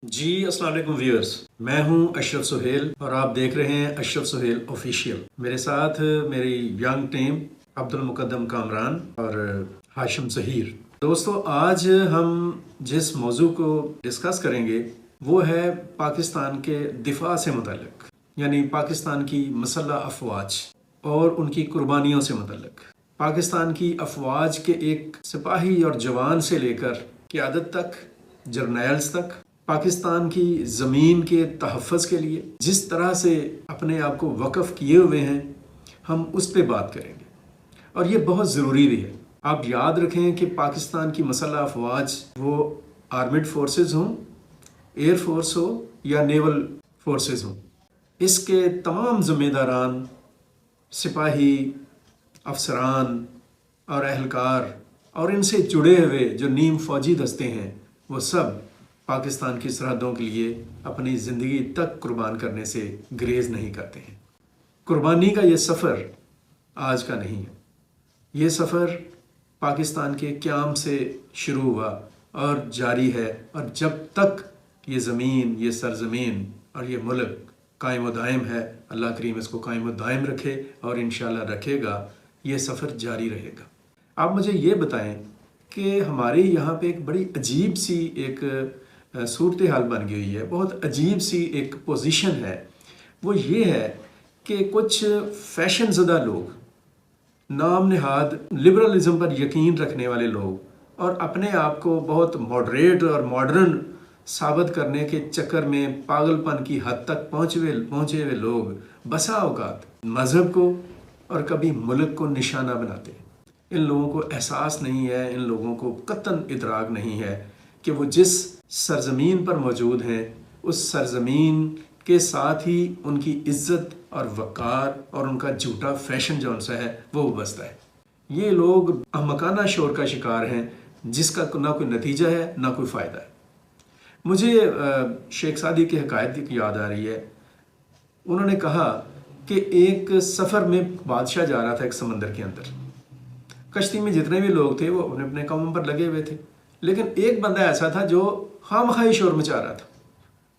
जी अस्सलाम वालेकुम व्यूअर्स। मैं हूं अशरफ सुहेल और आप देख रहे हैं अशरफ सुहेल ऑफिशियल। मेरे साथ मेरी यंग टीम अब्दुल मुकद्दम कामरान और हाशिम ज़हीर। दोस्तों, आज हम जिस मौजू को डिस्कस करेंगे वो है पाकिस्तान के दिफा से मुतल्लिक, यानी पाकिस्तान की मसल्ह अफवाज और उनकी कुर्बानियों से मुतल्लिक। पाकिस्तान की अफवाज के एक सिपाही और जवान से लेकर क़यादत तक, जर्नैल्स तक, पाकिस्तान की ज़मीन के तहफ़्फ़ुज़ के लिए जिस तरह से अपने आप को वक़फ़ किए हुए हैं, हम उस पर बात करेंगे और ये बहुत ज़रूरी भी है। आप याद रखें कि पाकिस्तान की मसल्ह अफवाज वो आर्मिड फोर्सेस हों, एयर फोर्स हो या नेवल फोर्सेस हों, इसके तमाम ज़िम्मेदारान, सिपाही, अफसरान और अहलकार और इनसे जुड़े हुए जो नीम फ़ौजी दस्ते हैं, वो सब पाकिस्तान की सरहदों के लिए अपनी ज़िंदगी तक कुर्बान करने से गुरेज नहीं करते हैं। कुर्बानी का ये सफ़र आज का नहीं है। ये सफ़र पाकिस्तान के क़याम से शुरू हुआ और जारी है, और जब तक ये ज़मीन, ये सरज़मीन और ये मुल्क कायम व दायम है, अल्लाह करीम इसको कायम व दायम रखे और इंशाअल्लाह रखेगा, ये सफ़र जारी रहेगा। आप मुझे ये बताएं कि हमारे यहाँ पे एक बड़ी अजीब सी एक सूरत हाल बन गई है, बहुत अजीब सी एक पोजीशन है। वो ये है कि कुछ फैशन ज़दा लोग, नाम नहाद लिबरलिज़म पर यकीन रखने वाले लोग और अपने आप को बहुत मॉडरेट और मॉडर्न साबित करने के चक्कर में पागलपन की हद तक पहुँचे हुए लोग बसा औकात मज़हब को और कभी मुल्क को निशाना बनाते हैं। इन लोगों को एहसास नहीं है, इन लोगों को कतन इदराक नहीं है कि वो जिस सरज़मीन पर मौजूद हैं, उस सरज़मीन के साथ ही उनकी इज़्ज़त और वक़ार और उनका झूठा फैशन जो उनसे है वो बसता है। ये लोग अहमकाना शोर का शिकार हैं, जिसका ना कोई नतीजा है ना कोई फ़ायदा है। मुझे शेख सादी की हकायत की याद आ रही है। उन्होंने कहा कि एक सफ़र में बादशाह जा रहा था एक समंदर के अंदर। कश्ती में जितने भी लोग थे वो अपने अपने कामों पर लगे हुए थे, लेकिन एक बंदा ऐसा था जो खामखाई शोर मचा रहा था।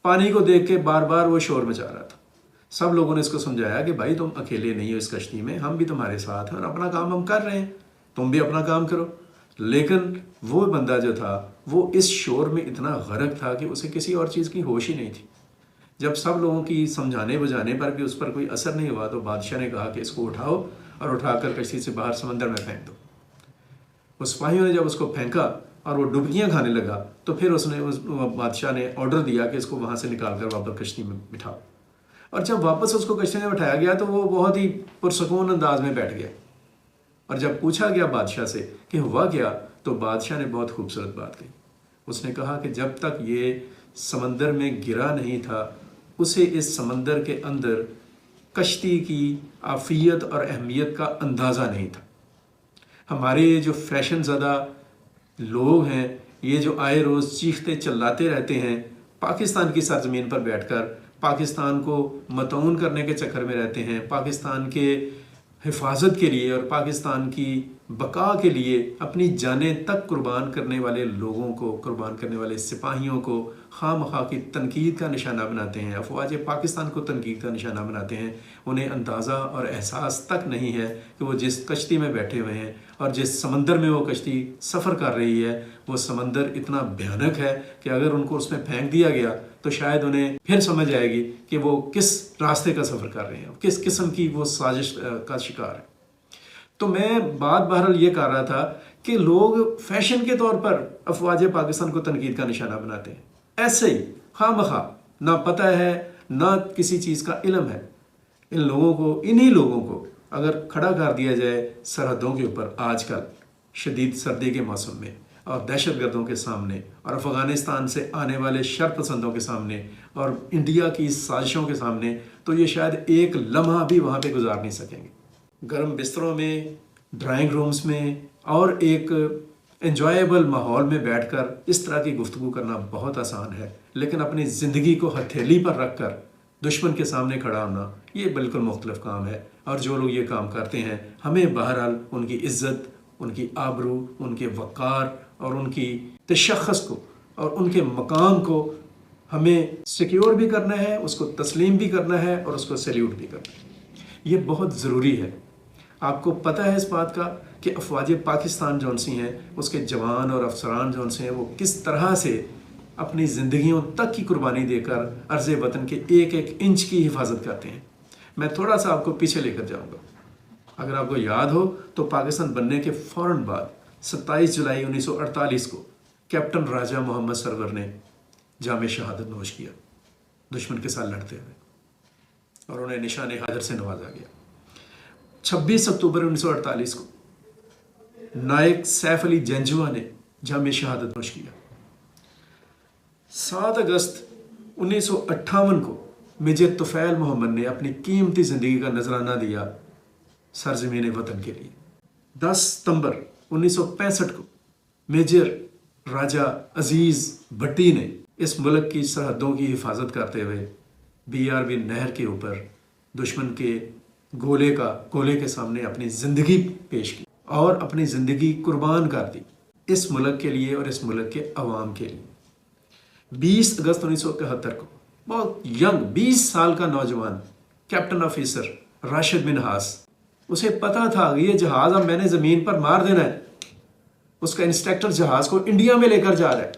पानी को देख के बार बार वो शोर मचा रहा था। सब लोगों ने इसको समझाया कि भाई तुम अकेले नहीं हो इस कश्ती में, हम भी तुम्हारे साथ हैं और अपना काम हम कर रहे हैं, तुम भी अपना काम करो। लेकिन वो बंदा जो था वो इस शोर में इतना गर्क था कि उसे किसी और चीज़ की होश ही नहीं थी। जब सब लोगों की समझाने बुझाने पर भी उस पर कोई असर नहीं हुआ तो बादशाह ने कहा कि इसको उठाओ और उठाकर कश्ती से बाहर समंदर में फेंक दो। उस सिपाहियों ने जब उसको फेंका और वो डुबकियाँ खाने लगा तो फिर उस बादशाह ने ऑर्डर दिया कि इसको वहाँ से निकाल कर वापस कश्ती में बिठाओ। और जब वापस उसको कश्ती में बिठाया गया तो वो बहुत ही पुरसकून अंदाज में बैठ गया। और जब पूछा गया बादशाह से कि हुआ क्या, तो बादशाह ने बहुत खूबसूरत बात कही। उसने कहा कि जब तक ये समंदर में गिरा नहीं था, उसे इस समंदर के अंदर कश्ती की आफियत और अहमियत का अंदाज़ा नहीं था। हमारे जो फैशन ज़दा लोग हैं, ये जो आए रोज़ चीखते चिल्लाते रहते हैं, पाकिस्तान की सरज़मीन पर बैठकर पाकिस्तान को मतऊन करने के चक्कर में रहते हैं, पाकिस्तान के हिफाजत के लिए और पाकिस्तान की बका के लिए अपनी जानें तक कुर्बान करने वाले लोगों को, कुर्बान करने वाले सिपाहियों को खामखा की तनकीद का निशाना बनाते हैं, अफवाज पाकिस्तान को तनकीद का निशाना बनाते हैं। उन्हें अंदाज़ा और एहसास तक नहीं है कि वो जिस कश्ती में बैठे हुए हैं और जिस समंदर में वो कश्ती सफ़र कर रही है, वो समंदर इतना भयानक है कि अगर उनको उसमें फेंक दिया गया तो शायद उन्हें फिर समझ आएगी कि वो किस रास्ते का सफ़र कर रहे हैं, किस किस्म की वो साजिश का शिकार है। तो मैं बात बहरहाल ये कर रहा था कि लोग फैशन के तौर पर अफवाज पाकिस्तान को तनकीद का निशाना बनाते हैं, ऐसे ही खामखा, ना पता है ना किसी चीज़ का इल्म है। इन लोगों को, इन्हीं लोगों को अगर खड़ा कर दिया जाए सरहदों के ऊपर आजकल शदीद सर्दी के मौसम में और दहशतगर्दों के सामने और अफ़गानिस्तान से आने वाले शरपसंदों के सामने और इंडिया की साजिशों के सामने, तो ये शायद एक लम्हा भी वहाँ पे गुजार नहीं सकेंगे। गर्म बिस्तरों में, ड्राइंग रूम्स में और एक एंजॉयबल माहौल में बैठकर इस तरह की गुफ्तगू करना बहुत आसान है, लेकिन अपनी ज़िंदगी को हथेली पर रख कर दुश्मन के सामने खड़ा होना ये बिल्कुल मुख्तलिफ काम है। और जो लोग ये काम करते हैं, हमें बहरहाल उनकी इज़्ज़त, उनकी आबरू, उनके वक़ार और उनकी तशख़्ख़ुस को और उनके मकाम को हमें सिक्योर भी करना है, उसको तस्लीम भी करना है और उसको सैल्यूट भी करना है। ये बहुत ज़रूरी है। आपको पता है इस बात का कि अफवाज पाकिस्तान जौन सी हैं, उसके जवान और अफसरान जौन से हैं, वो किस तरह से अपनी ज़िंदगियों तक की कुर्बानी देकर अर्ज़ वतन के एक एक इंच की हिफाजत करते हैं। मैं थोड़ा सा आपको पीछे लेकर जाऊँगा। अगर आपको याद हो तो पाकिस्तान बनने के फ़ौरन बाद 27 जुलाई 1948 को कैप्टन राजा मोहम्मद सरवर ने जाम शहादत नोश किया दुश्मन के साथ लड़ते हुए, और उन्हें निशान हाजिर से नवाजा गया। 26 अक्टूबर 1948 को नायक सैफ अली जंजुआ ने जाम शहादत नोश किया। 7 अगस्त 1958 को मेजर तुफैल मोहम्मद ने अपनी कीमती ज़िंदगी का नजराना दिया सरजमीन वतन के लिए। 10 सितंबर 1965 को मेजर राजा अजीज़ भट्टी ने इस मुल्क की सरहदों की हिफाजत करते हुए BRB नहर के ऊपर दुश्मन के गोले के सामने अपनी ज़िंदगी पेश की और अपनी ज़िंदगी कुर्बान कर दी इस मुल्क के लिए और इस मुल्क के अवाम के लिए। 20 अगस्त 1971 को बहुत यंग 20 साल का नौजवान कैप्टन ऑफिसर राशिद मिन्हास, उसे पता था कि ये जहाज अब मैंने ज़मीन पर मार देना है। उसका इंस्ट्रक्टर जहाज को इंडिया में लेकर जा रहा है,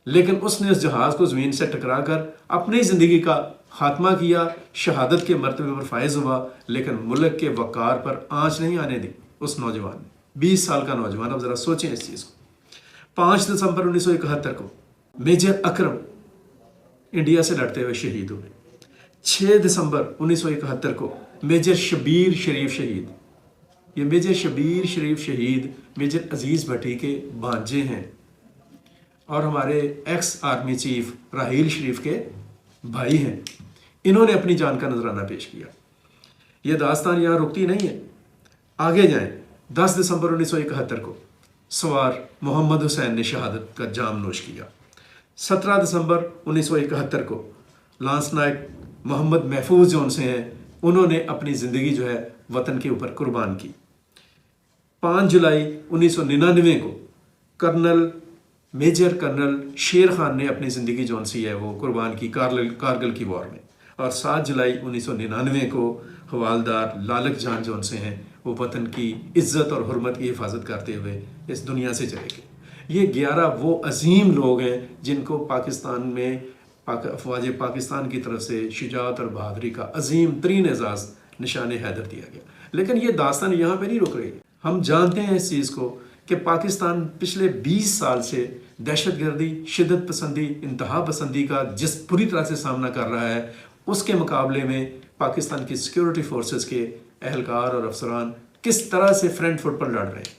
लेकिन उसने उस जहाज को ज़मीन से टकरा कर अपनी ज़िंदगी का खात्मा किया, शहादत के मर्तबे पर फायज हुआ, लेकिन मुल्क के वक़ार पर आंच नहीं आने दी उस नौजवान ने। 20 साल का नौजवान, अब ज़रा सोचें इस चीज़ को। 5 दिसंबर 1971 को मेजर अकरम इंडिया से लड़ते हुए शहीद हुए। 6 दिसंबर 1971 को मेजर शबीर शरीफ शहीद। ये मेजर शबीर शरीफ शहीद मेजर अजीज़ भट्टी के भांजे हैं और हमारे एक्स आर्मी चीफ राहील शरीफ के भाई हैं। इन्होंने अपनी जान का नजराना पेश किया। यह दास्तान यहाँ रुकती नहीं है, आगे जाएं। 10 दिसंबर 1971 को सवार मोहम्मद हुसैन ने शहादत का जाम नोश किया। 17 दिसंबर 1971 को लांस नायक मोहम्मद महफूज जौन से हैं, उन्होंने अपनी ज़िंदगी जो है वतन के ऊपर कुर्बान की। 5 जुलाई 1999 को मेजर कर्नल शेर खान ने अपनी ज़िंदगी जौन सी है वो कुर्बान की कारगिल की वॉर में। और 7 जुलाई 1999 को हवालदार लालक जान जौन से हैं, वो वतन की इज़्ज़त और हुर्मत की हिफाजत करते हुए इस दुनिया से चले गए। ये 11 वो अजीम लोग हैं जिनको पाकिस्तान में अफवाज पाकिस्तान की तरफ से शुजाअत और बहादुरी का अजीम तरीन एजाज़ निशान हैदर दिया गया। लेकिन ये दास्तान यहाँ पे नहीं रुक रही है। हम जानते हैं इस चीज़ को कि पाकिस्तान पिछले 20 साल से दहशतगर्दी, शिद्दत पसंदी, इंतहा पसंदी का जिस पूरी तरह से सामना कर रहा है, उसके मुकाबले में पाकिस्तान की सिक्योरिटी फोर्सेस के एहलकार और अफसरान किस तरह से फ्रंट फुट पर लड़ रहे हैं।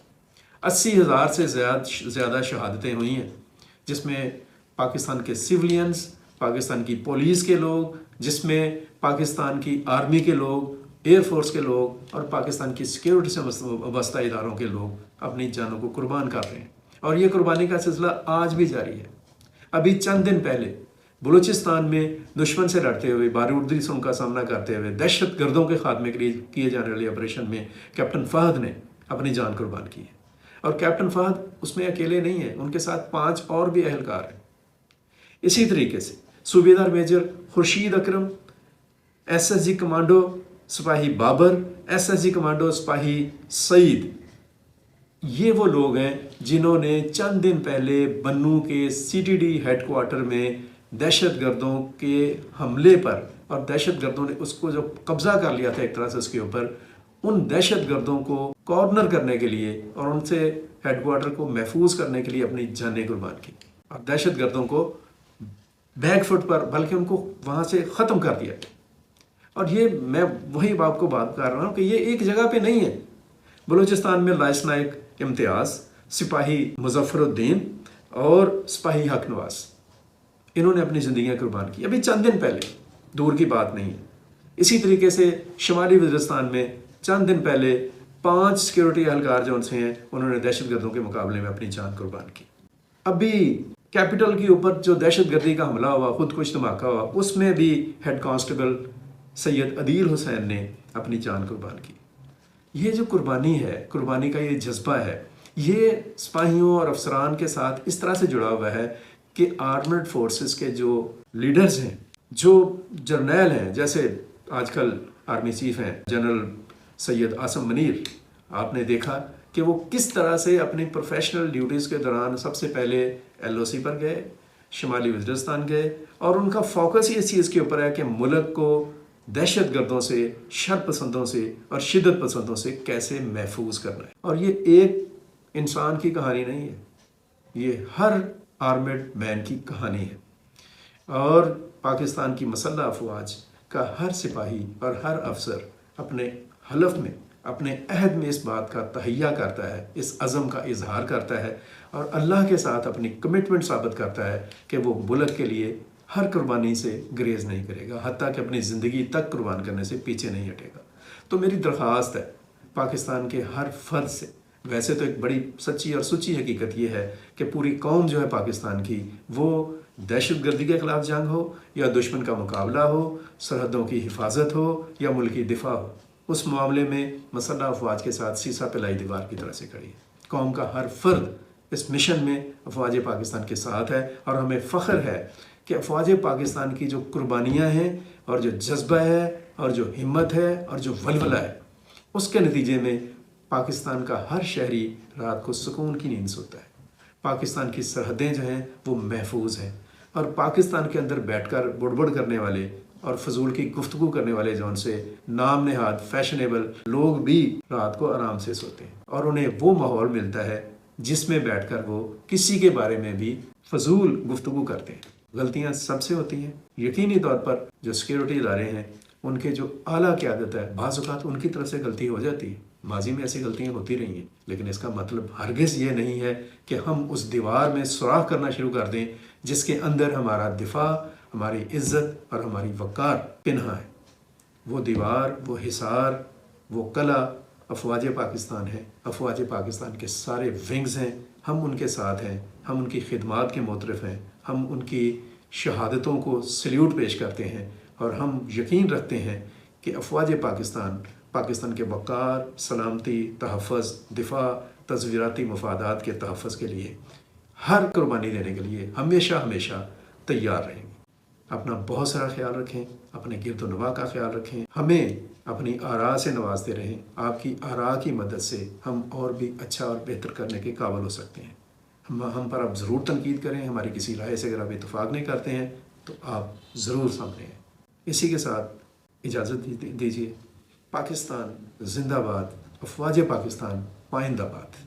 80,000 से ज़्यादा शहादतें हुई हैं, जिसमें पाकिस्तान के सिविलियंस, पाकिस्तान की पुलिस के लोग, जिसमें पाकिस्तान की आर्मी के लोग, एयरफोर्स के लोग और पाकिस्तान की सिक्योरिटी से वाबस्ता इदारों के लोग अपनी जानों को कुर्बान कर रहे हैं। और ये कुर्बानी का सिलसिला आज भी जारी है। अभी चंद दिन पहले बलूचिस्तान में दुश्मन से लड़ते हुए, बारूदी सुम का सामना करते हुए, दहशत गर्दों के खात्मे के लिए किए जाने वाले ऑपरेशन में कैप्टन फहद ने अपनी जान कुर्बान की है। और कैप्टन फहद उसमें अकेले नहीं है, उनके साथ 5 और भी एहलकार हैं। इसी तरीके से सूबेदार मेजर खुर्शीद अकरम, SSG कमांडो सिपाही बाबर, SSG कमांडो सिपाही सईद, ये वो लोग हैं जिन्होंने चंद दिन पहले बन्नू के CTD हेडक्वार्टर में दहशतगर्दों के हमले पर, और दहशतगर्दों ने उसको जो कब्जा कर लिया था एक तरह से उसके ऊपर, उन दहशतगर्दों को कॉर्नर करने के लिए और उनसे हेडक्वार्टर को महफूज करने के लिए अपनी जानें कुर्बान की और दहशतगर्दों को बैकफुट पर, बल्कि उनको वहाँ से ख़त्म कर दिया। और ये मैं वही आपको बात कर रहा हूँ कि ये एक जगह पे नहीं है। बलूचिस्तान में लाइस नायक इम्तियाज़, सिपाही मुजफ्फरुद्दीन और सिपाही हक नवाज, इन्होंने अपनी ज़िंदगियाँ कुर्बान की अभी चंद दिन पहले, दूर की बात नहीं है। इसी तरीके से शुमाली वज़ीरिस्तान में चंद दिन पहले 5 सिक्योरिटी एहलकार जो उनसे हैं, उन्होंने दहशतगर्दों के मुकाबले में अपनी जान कुर्बान की। अभी कैपिटल के ऊपर जो दहशतगर्दी का हमला हुआ, खुदकुश धमाका हुआ, उसमें भी हेड कांस्टेबल सैयद अदील हुसैन ने अपनी जान कुर्बान की। ये जो कुर्बानी है, कुर्बानी का ये जज्बा है, ये सिपाहियों और अफसरान के साथ इस तरह से जुड़ा हुआ है कि आर्मड फोर्सेस के जो लीडर्स हैं, जो जर्नैल हैं, जैसे आजकल आर्मी चीफ हैं जनरल सैयद आसम मनीर, आपने देखा कि वो किस तरह से अपनी प्रोफेशनल ड्यूटीज़ के दौरान सबसे पहले LOC पर गए, शुमाली वज़ीरिस्तान गए, और उनका फोकस ही इस चीज़ के ऊपर है कि मुल्क को दहशत गर्दों से, शर पसंदों से और शिद्दत पसंदों से कैसे महफूज करना है। और ये एक इंसान की कहानी नहीं है, ये हर आर्मेड मैन की कहानी है। और पाकिस्तान की मसल्ह अफवाज का हर सिपाही और हर अफसर अपने हलफ में, अपने अहद में इस बात का तहैया करता है, इस अज़म का इजहार करता है और अल्लाह के साथ अपनी कमिटमेंट साबित करता है कि वो मुल्क के लिए हर कुर्बानी से ग्रेज नहीं करेगा, हत्ता कि अपनी ज़िंदगी तक कुर्बान करने से पीछे नहीं हटेगा। तो मेरी दरख्वास्त है पाकिस्तान के हर फर्द से, वैसे तो एक बड़ी सच्ची और सुच्ची हकीकत ये है कि पूरी कौम जो है पाकिस्तान की, वो दहशतगर्दी के ख़िलाफ़ जंग हो या दुश्मन का मुकाबला हो, सरहदों की हिफाजत हो या मुल्की दिफा हो, उस मामले में मसल्ह अफवाज के साथ सीसा पिलाई दीवार की तरह से खड़ी है। कौम का हर फर्द इस मिशन में अफवाज पाकिस्तान के साथ है और हमें फ़ख्र है कि अफवाज पाकिस्तान की जो कुर्बानियाँ हैं और जो जज्बा है और जो हिम्मत है और जो वलवला है, उसके नतीजे में पाकिस्तान का हर शहरी रात को सुकून की नींद सोता है। पाकिस्तान की सरहदें जो हैं वो महफूज हैं और पाकिस्तान के अंदर बैठकर बुड़बुड़ करने वाले और फजूल की गुफ्तगू करने वाले जो उनसे नाम नहाद फैशनेबल लोग भी रात को आराम से सोते हैं और उन्हें वो माहौल मिलता है जिसमें बैठकर वो किसी के बारे में भी फजूल गुफ्तगू करते हैं। गलतियां सबसे होती हैं, यकीनी तौर पर जो सिक्योरिटी इदारे हैं उनके जो आला क़यादत है, बाज़ औक़ात उनकी तरफ से गलती हो जाती है, माजी में ऐसी गलतियां होती रही हैं, लेकिन इसका मतलब हरगिज़ ये नहीं है कि हम उस दीवार में सुराख करना शुरू कर दें जिसके अंदर हमारा दिफा, हमारी इज़्ज़त और हमारी वक़ार पिन्हा है। वो दीवार, वो हिसार, वो कला अफवाज पाकिस्तान है। अफवाज पाकिस्तान के सारे विंग्स हैं, हम उनके साथ हैं, हम उनकी खिदमात के मोतरफ़ हैं, हम उनकी शहादतों को सल्यूट पेश करते हैं और हम यकीन रखते हैं कि अफवाज पाकिस्तान पाकिस्तान के वक़ार, सलामती, तहफ़्फ़ुज़, दिफा, तज़वीराती मफादात के तहफ़्फ़ुज़ के लिए हर कुर्बानी देने के लिए हमेशा हमेशा तैयार रहेंगे। अपना बहुत सारा ख्याल रखें, अपने गिरद नवा का ख्याल रखें, हमें अपनी आरा से नवाजते रहें। आपकी आरा की मदद से हम और भी अच्छा और बेहतर करने के काबिल हो सकते हैं। हम पर आप ज़रूर तनकीद करें, हमारी किसी राय से अगर आप इत्तेफाक नहीं करते हैं तो आप ज़रूर सामने हैं। इसी के साथ इजाज़त दीजिए। पाकिस्तान जिंदाबाद, अफवाज पाकिस्तान पाइंदाबाद।